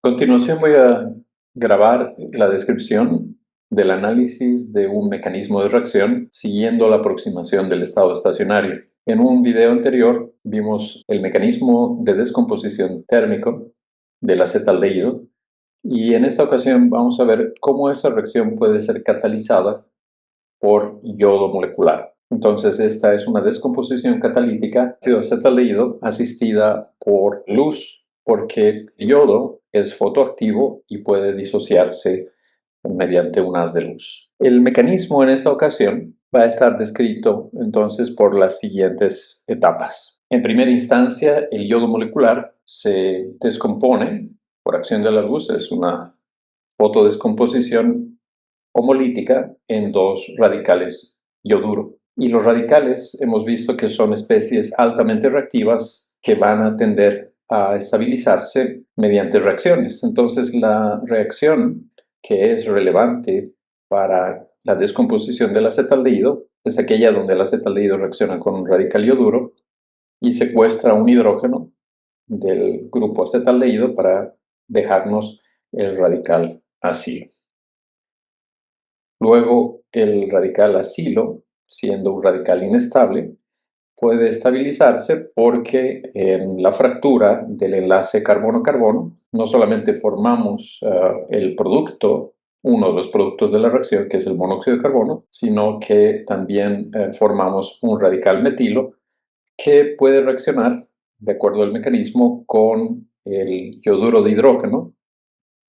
A continuación voy a grabar la descripción del análisis de un mecanismo de reacción siguiendo la aproximación del estado estacionario. En un video anterior vimos el mecanismo de descomposición térmico del acetaldehído y en esta ocasión vamos a ver cómo esa reacción puede ser catalizada por yodo molecular. Entonces, esta es una descomposición catalítica de ácido acetaldehído asistida por luz, porque el yodo es fotoactivo y puede disociarse mediante un haz de luz. El mecanismo en esta ocasión va a estar descrito entonces por las siguientes etapas. En primera instancia, el yodo molecular se descompone por acción de la luz, es una fotodescomposición homolítica en dos radicales yoduro. Y los radicales hemos visto que son especies altamente reactivas que van a tender a estabilizarse mediante reacciones. Entonces, la reacción que es relevante para la descomposición del acetaldehído es aquella donde el acetaldehído reacciona con un radical yoduro y secuestra un hidrógeno del grupo acetaldehído para dejarnos el radical acilo. Luego, el radical acilo, siendo un radical inestable, puede estabilizarse porque en la fractura del enlace carbono-carbono no solamente formamos el producto, uno de los productos de la reacción, que es el monóxido de carbono, sino que también formamos un radical metilo que puede reaccionar, de acuerdo al mecanismo, con el yoduro de hidrógeno,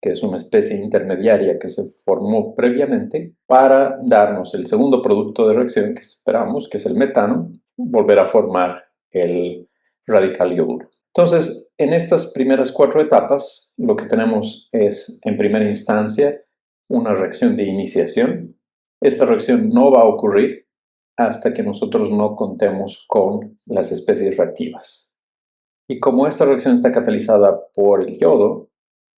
que es una especie intermediaria que se formó previamente para darnos el segundo producto de reacción que esperamos, que es el metano, volver a formar el radical yoduro. Entonces, en estas primeras cuatro etapas, lo que tenemos es, en primera instancia, una reacción de iniciación. Esta reacción no va a ocurrir hasta que nosotros no contemos con las especies reactivas. Y como esta reacción está catalizada por el yodo,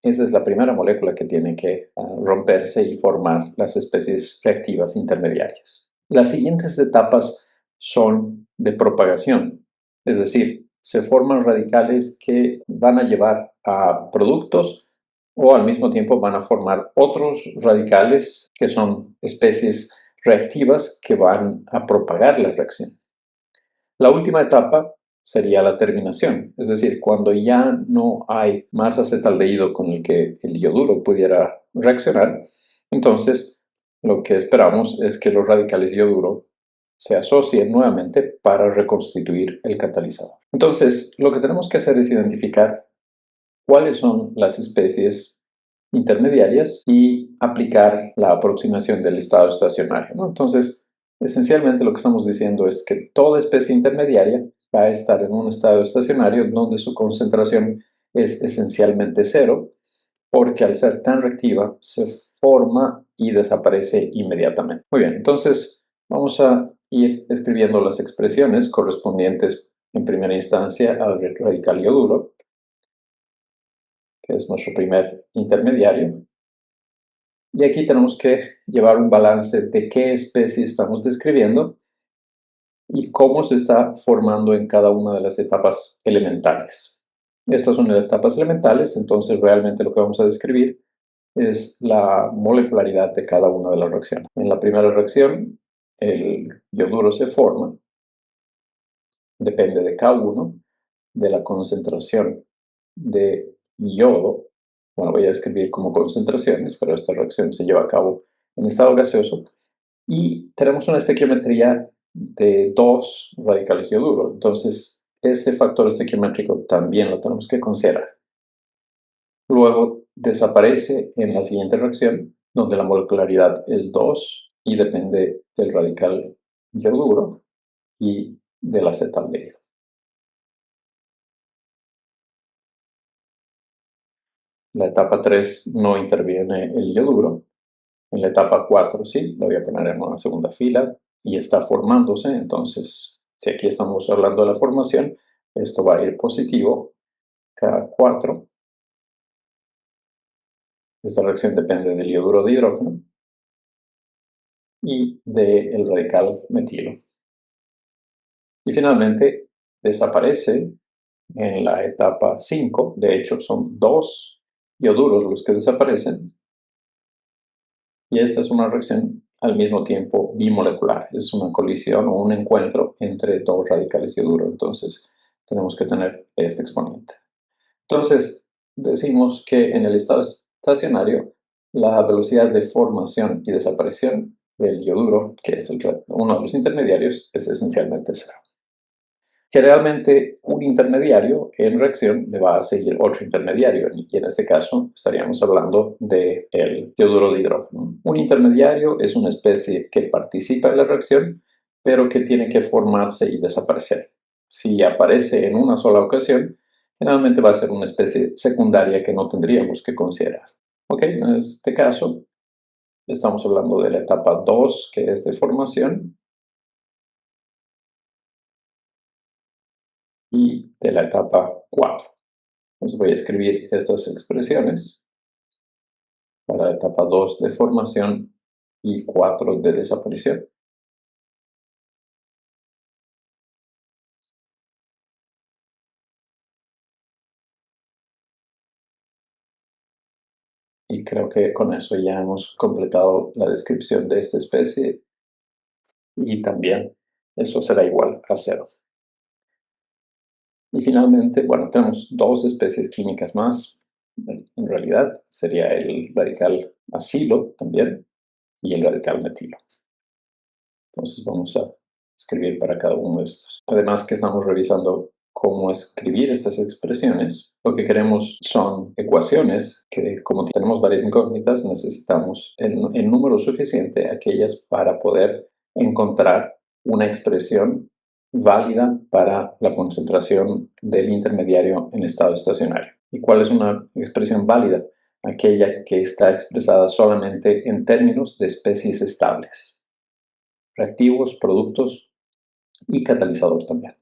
esa es la primera molécula que tiene que romperse y formar las especies reactivas intermediarias. Las siguientes etapas son de propagación, es decir, se forman radicales que van a llevar a productos o al mismo tiempo van a formar otros radicales que son especies reactivas que van a propagar la reacción. La última etapa sería la terminación, es decir, cuando ya no hay más acetaldehído con el que el yoduro pudiera reaccionar, entonces lo que esperamos es que los radicales yoduro se asocien nuevamente para reconstituir el catalizador. Entonces, lo que tenemos que hacer es identificar cuáles son las especies intermediarias y aplicar la aproximación del estado estacionario, ¿no? Entonces, esencialmente lo que estamos diciendo es que toda especie intermediaria va a estar en un estado estacionario donde su concentración es esencialmente cero, porque al ser tan reactiva se forma y desaparece inmediatamente. Muy bien, entonces vamos a ir escribiendo las expresiones correspondientes en primera instancia al radical yoduro, que es nuestro primer intermediario. Y aquí tenemos que llevar un balance de qué especie estamos describiendo y cómo se está formando en cada una de las etapas elementales. Estas son las etapas elementales, entonces realmente lo que vamos a describir es la molecularidad de cada una de las reacciones. En la primera reacción, el yoduro se forma, depende de K1, de la concentración de yodo. Bueno, voy a escribir como concentraciones, pero esta reacción se lleva a cabo en estado gaseoso. Y tenemos una estequiometría de 2 radicales yoduro. Entonces, ese factor estequiométrico también lo tenemos que considerar. Luego desaparece en la siguiente reacción, donde la molecularidad es 2 y depende del radical yoduro y del acetaldehído. La etapa 3 no interviene el yoduro. En la etapa 4 sí, lo voy a poner en una segunda fila y está formándose. Entonces, si aquí estamos hablando de la formación, esto va a ir positivo K4. Esta reacción depende del yoduro de hidrógeno y del radical metilo. Y finalmente desaparece en la etapa 5. De hecho, son 2 ioduros los que desaparecen, y esta es una reacción al mismo tiempo bimolecular. Es una colisión o un encuentro entre dos radicales ioduros. Entonces, tenemos que tener este exponente. Entonces, decimos que en el estado estacionario, la velocidad de formación y desaparición del ioduro, que es uno de los intermediarios, es esencialmente cero. Generalmente, un intermediario en reacción le va a seguir otro intermediario, y en este caso estaríamos hablando del yoduro de hidrógeno. Un intermediario es una especie que participa en la reacción, pero que tiene que formarse y desaparecer. Si aparece en una sola ocasión, generalmente va a ser una especie secundaria que no tendríamos que considerar. Ok, en este caso estamos hablando de la etapa 2, que es de formación, y de la etapa 4. Entonces voy a escribir estas expresiones para la etapa 2 de formación y 4 de desaparición. Y creo que con eso ya hemos completado la descripción de esta especie, y también eso será igual a cero. Y finalmente, bueno, tenemos dos especies químicas más. En realidad sería el radical acilo también y el radical metilo. Entonces vamos a escribir para cada uno de estos. Además que estamos revisando cómo escribir estas expresiones, lo que queremos son ecuaciones que, como tenemos varias incógnitas, necesitamos en número suficiente aquellas para poder encontrar una expresión válida para la concentración del intermediario en estado estacionario. ¿Y cuál es una expresión válida? Aquella que está expresada solamente en términos de especies estables, reactivos, productos y catalizador también.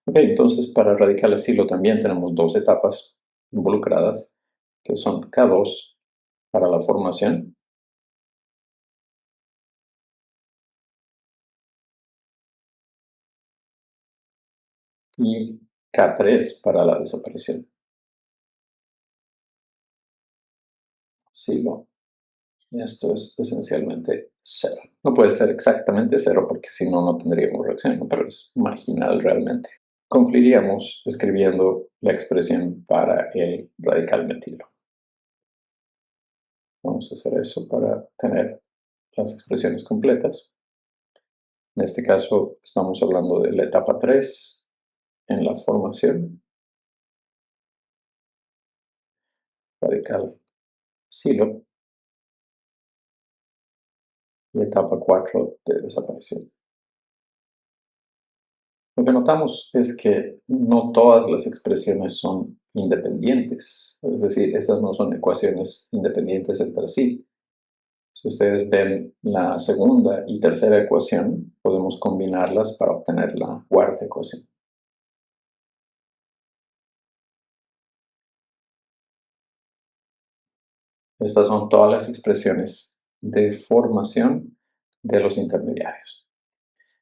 Ok, entonces para radical asilo también tenemos dos etapas involucradas, que son K2 para la formación y K3 para la desaparición. Asilo. Y esto es esencialmente cero. No puede ser exactamente cero porque si no, no tendríamos reacción, ¿no? Pero es marginal realmente. Concluiríamos escribiendo la expresión para el radical metilo. Vamos a hacer eso para tener las expresiones completas. En este caso estamos hablando de la etapa 3 en la formación, radical silo, y etapa 4 de desaparición. Lo que notamos es que no todas las expresiones son independientes, es decir, estas no son ecuaciones independientes entre sí. Si ustedes ven la segunda y tercera ecuación, podemos combinarlas para obtener la cuarta ecuación. Estas son todas las expresiones de formación de los intermediarios.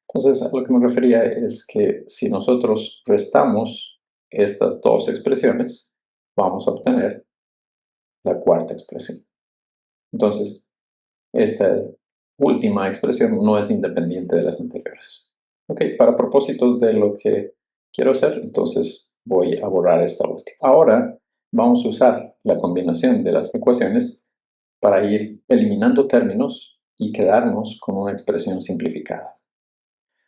Entonces, a lo que me refería es que si nosotros restamos estas dos expresiones, vamos a obtener la cuarta expresión. Entonces, esta última expresión no es independiente de las anteriores. Ok, para propósitos de lo que quiero hacer, entonces voy a borrar esta última. Ahora vamos a usar la combinación de las ecuaciones para ir eliminando términos y quedarnos con una expresión simplificada.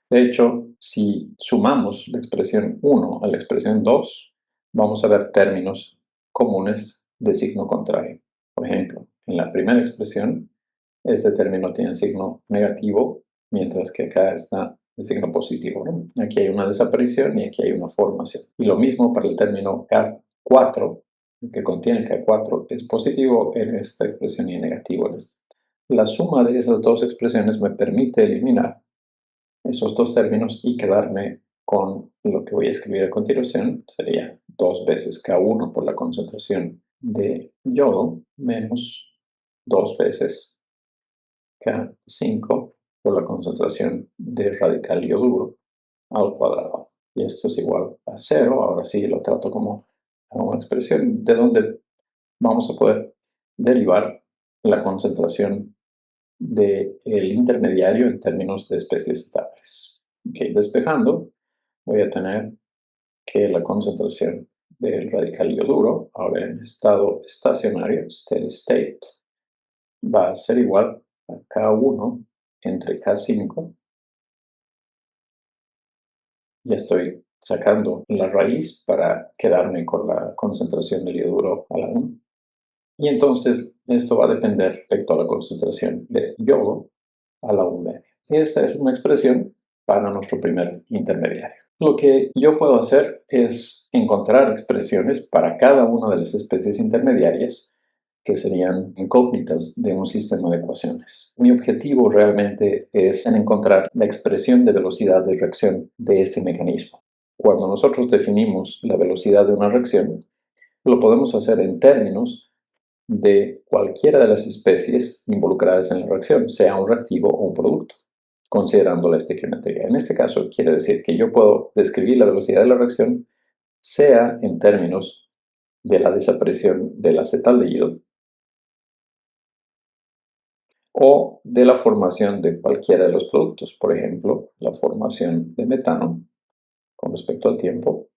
De hecho, si sumamos la expresión 1 a la expresión 2, vamos a ver términos comunes de signo contrario. Por ejemplo, en la primera expresión, este término tiene signo negativo, mientras que acá está el signo positivo, ¿no? Aquí hay una desaparición y aquí hay una formación. Y lo mismo para el término K4, que contiene K4, es positivo en esta expresión y negativo en esta. La suma de esas dos expresiones me permite eliminar esos dos términos y quedarme con lo que voy a escribir a continuación. Sería 2 veces K1 por la concentración de yodo menos 2 veces K5 por la concentración de radical yoduro al cuadrado. Y esto es igual a cero. Ahora sí lo trato como una expresión de donde vamos a poder derivar la concentración del intermediario en términos de especies estables. Okay, despejando, voy a tener que la concentración del radical ioduro, ahora en estado estacionario, steady state, va a ser igual a K1 entre K5. Ya estoy sacando la raíz para quedarme con la concentración del ioduro a la 1. Y entonces esto va a depender respecto a la concentración de yodo a la 1 media. Y esta es una expresión para nuestro primer intermediario. Lo que yo puedo hacer es encontrar expresiones para cada una de las especies intermediarias que serían incógnitas de un sistema de ecuaciones. Mi objetivo realmente es en encontrar la expresión de velocidad de reacción de este mecanismo. Cuando nosotros definimos la velocidad de una reacción, lo podemos hacer en términos de cualquiera de las especies involucradas en la reacción, sea un reactivo o un producto, considerando la estequiometría. En este caso, quiere decir que yo puedo describir la velocidad de la reacción sea en términos de la desaparición del acetaldehído o de la formación de cualquiera de los productos, por ejemplo, la formación de metano con respecto al tiempo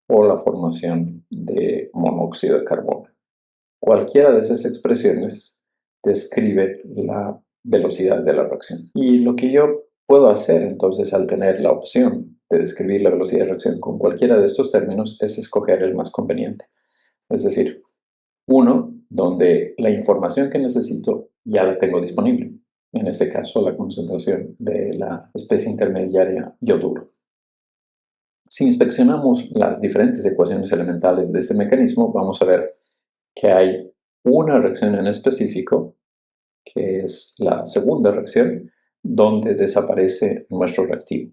o la formación de monóxido de carbono. Cualquiera de esas expresiones describe la velocidad de la reacción. Y lo que yo puedo hacer entonces al tener la opción de describir la velocidad de reacción con cualquiera de estos términos es escoger el más conveniente. Es decir, uno donde la información que necesito ya la tengo disponible. En este caso, la concentración de la especie intermediaria yoduro. Si inspeccionamos las diferentes ecuaciones elementales de este mecanismo, vamos a ver que hay una reacción en específico, que es la segunda reacción, donde desaparece nuestro reactivo.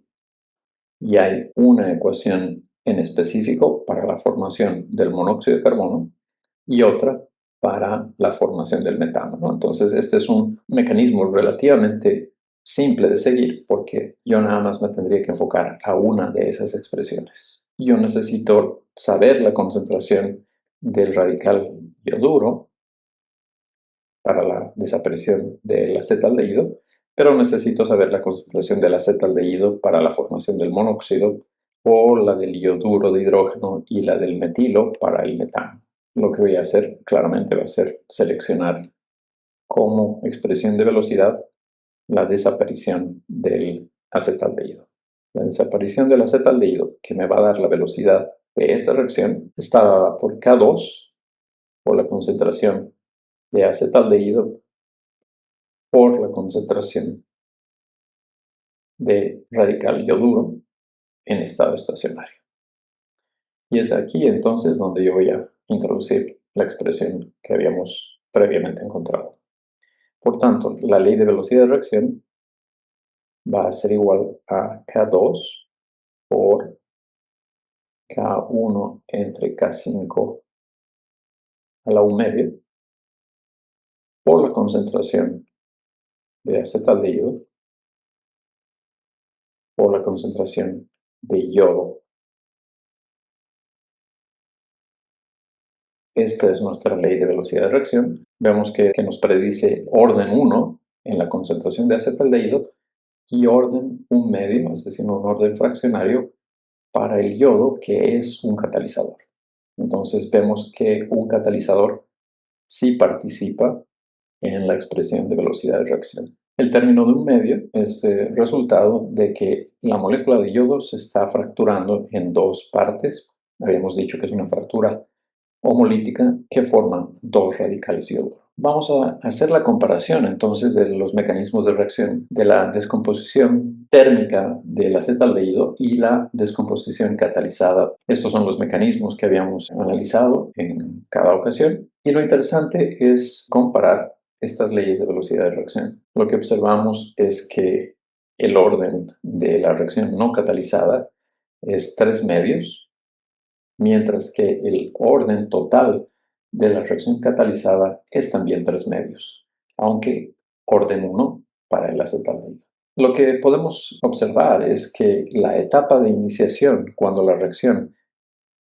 Y hay una ecuación en específico para la formación del monóxido de carbono y otra para la formación del metano, ¿no? Entonces, este es un mecanismo relativamente simple de seguir porque yo nada más me tendría que enfocar a una de esas expresiones. Yo necesito saber la concentración del radical ioduro para la desaparición del acetaldehído, pero necesito saber la concentración del acetaldehído para la formación del monóxido o la del ioduro de hidrógeno y la del metilo para el metano. Lo que voy a hacer claramente va a ser seleccionar como expresión de velocidad la desaparición del acetaldehído. La desaparición del acetaldehído, que me va a dar la velocidad de esta reacción, está dada por K2, por la concentración de acetaldehído, por la concentración de radical ioduro en estado estacionario. Y es aquí entonces donde yo voy a introducir la expresión que habíamos previamente encontrado. Por tanto, la ley de velocidad de reacción va a ser igual a K2 por K1 entre K5 a la 1 medio por la concentración de acetaldehído por la concentración de yodo. Esta es nuestra ley de velocidad de reacción. Vemos que nos predice orden 1 en la concentración de acetaldehído y orden 1 medio, es decir, un orden fraccionario para el yodo, que es un catalizador. Entonces vemos que un catalizador sí participa en la expresión de velocidad de reacción. El término de 1 medio es el resultado de que la molécula de yodo se está fracturando en dos partes. Habíamos dicho que es una fractura homolítica que forman dos radicales yoduro. Vamos a hacer la comparación entonces de los mecanismos de reacción de la descomposición térmica del acetaldehído y la descomposición catalizada. Estos son los mecanismos que habíamos analizado en cada ocasión y lo interesante es comparar estas leyes de velocidad de reacción. Lo que observamos es que el orden de la reacción no catalizada es 3 medios, mientras que el orden total de la reacción catalizada es también 3 medios, aunque orden 1 para el acetaldehído. Lo que podemos observar es que la etapa de iniciación, cuando la reacción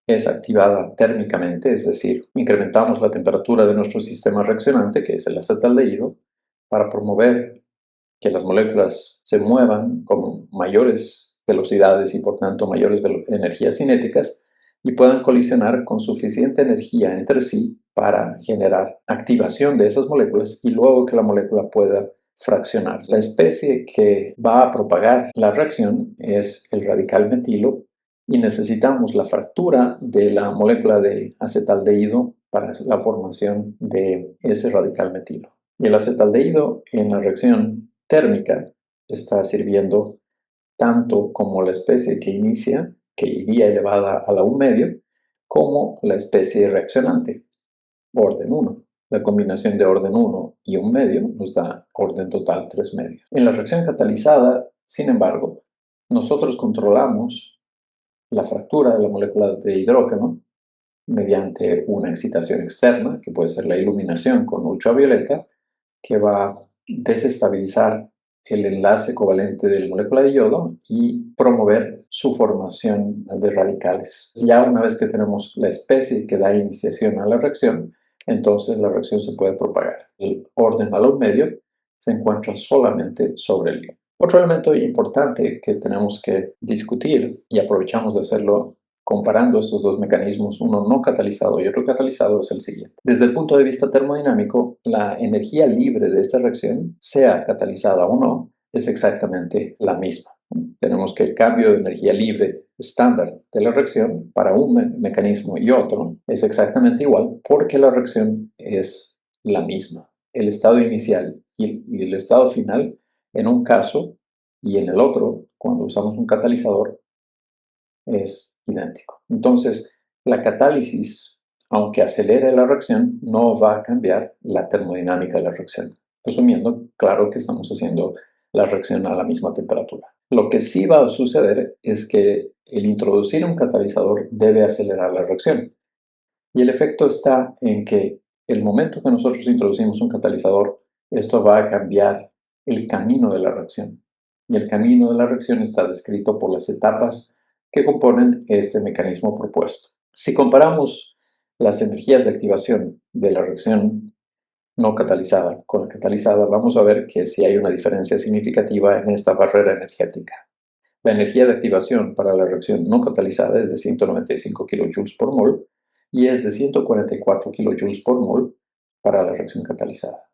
es activada térmicamente, es decir, incrementamos la temperatura de nuestro sistema reaccionante, que es el acetaldehído, para promover que las moléculas se muevan con mayores velocidades y por tanto mayores energías cinéticas y puedan colisionar con suficiente energía entre sí para generar activación de esas moléculas y luego que la molécula pueda fraccionar. La especie que va a propagar la reacción es el radical metilo y necesitamos la fractura de la molécula de acetaldehído para la formación de ese radical metilo. Y el acetaldehído en la reacción térmica está sirviendo tanto como la especie que inicia, que iría elevada a la 1 medio, como la especie reaccionante, orden 1. La combinación de orden 1 y 1 medio nos da orden total 3 medios. En la reacción catalizada, sin embargo, nosotros controlamos la fractura de la molécula de hidrógeno mediante una excitación externa, que puede ser la iluminación con ultravioleta, que va a desestabilizar el enlace covalente de la molécula de yodo y promover su formación de radicales. Ya una vez que tenemos la especie que da iniciación a la reacción, entonces la reacción se puede propagar. El orden valor medio se encuentra solamente sobre el ion. Otro elemento importante que tenemos que discutir, y aprovechamos de hacerlo comparando estos dos mecanismos, uno no catalizado y otro catalizado, es el siguiente. Desde el punto de vista termodinámico, la energía libre de esta reacción, sea catalizada o no, es exactamente la misma. Tenemos que el cambio de energía libre estándar de la reacción para un mecanismo y otro es exactamente igual porque la reacción es la misma. El estado inicial y el estado final en un caso y en el otro, cuando usamos un catalizador, es idéntico. Entonces, la catálisis, aunque acelere la reacción, no va a cambiar la termodinámica de la reacción, asumiendo, claro, que estamos haciendo la reacción a la misma temperatura. Lo que sí va a suceder es que el introducir un catalizador debe acelerar la reacción. Y el efecto está en que el momento que nosotros introducimos un catalizador, esto va a cambiar el camino de la reacción. Y el camino de la reacción está descrito por las etapas que componen este mecanismo propuesto. Si comparamos las energías de activación de la reacción no catalizada con la catalizada, vamos a ver que sí hay una diferencia significativa en esta barrera energética. La energía de activación para la reacción no catalizada es de 195 kJ por mol y es de 144 kJ por mol para la reacción catalizada.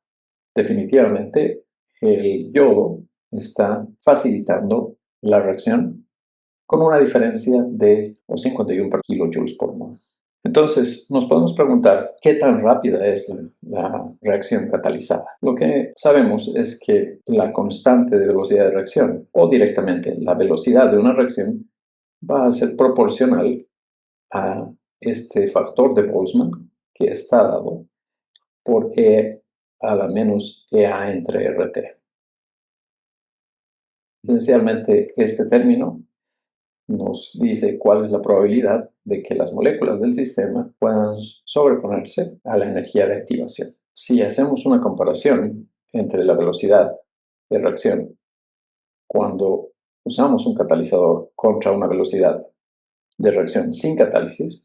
Definitivamente, el yodo está facilitando la reacción con una diferencia de 51 kJ por mol. Entonces, nos podemos preguntar qué tan rápida es la reacción catalizada. Lo que sabemos es que la constante de velocidad de reacción o directamente la velocidad de una reacción va a ser proporcional a este factor de Boltzmann que está dado por E a la menos EA entre RT. Esencialmente, este término nos dice cuál es la probabilidad de que las moléculas del sistema puedan sobreponerse a la energía de activación. Si hacemos una comparación entre la velocidad de reacción cuando usamos un catalizador contra una velocidad de reacción sin catálisis,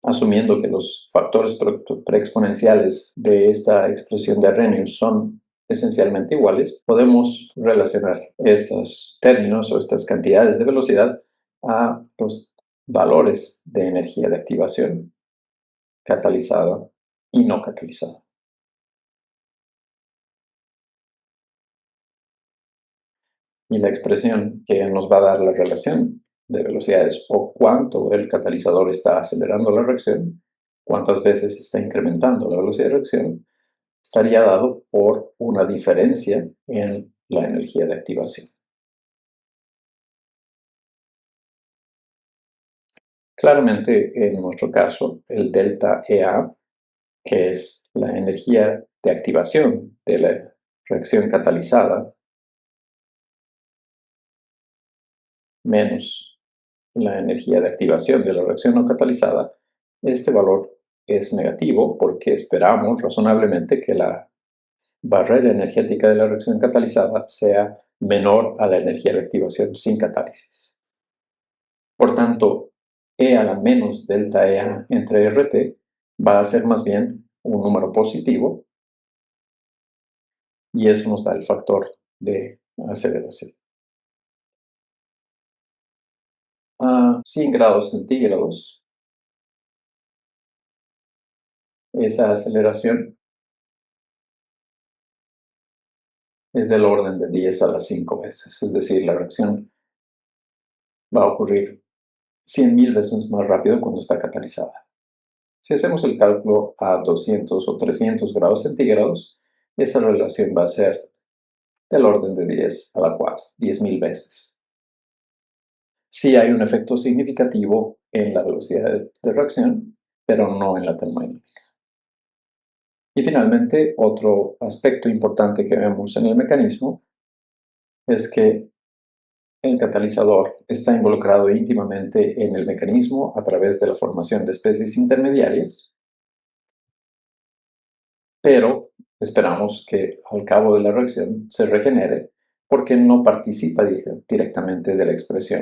asumiendo que los factores preexponenciales de esta expresión de Arrhenius son esencialmente iguales, podemos relacionar estos términos o estas cantidades de velocidad a los valores de energía de activación catalizada y no catalizada. Y la expresión que nos va a dar la relación de velocidades o cuánto el catalizador está acelerando la reacción, cuántas veces está incrementando la velocidad de reacción, estaría dado por una diferencia en la energía de activación. Claramente, en nuestro caso, el delta EA, que es la energía de activación de la reacción catalizada, menos la energía de activación de la reacción no catalizada, este valor es negativo porque esperamos razonablemente que la barrera energética de la reacción catalizada sea menor a la energía de activación sin catálisis. Por tanto, E a la menos delta EA entre RT va a ser más bien un número positivo y eso nos da el factor de aceleración. A 100 grados centígrados, esa aceleración es del orden de 10 a las 5 veces, es decir, la reacción va a ocurrir 100.000 veces más rápido cuando está catalizada. Si hacemos el cálculo a 200 o 300 grados centígrados, esa relación va a ser del orden de 10 a la 4, 10.000 veces. Sí hay un efecto significativo en la velocidad de reacción, pero no en la termodinámica. Y finalmente, otro aspecto importante que vemos en el mecanismo es que el catalizador está involucrado íntimamente en el mecanismo a través de la formación de especies intermediarias, pero esperamos que al cabo de la reacción se regenere porque no participa directamente de la expresión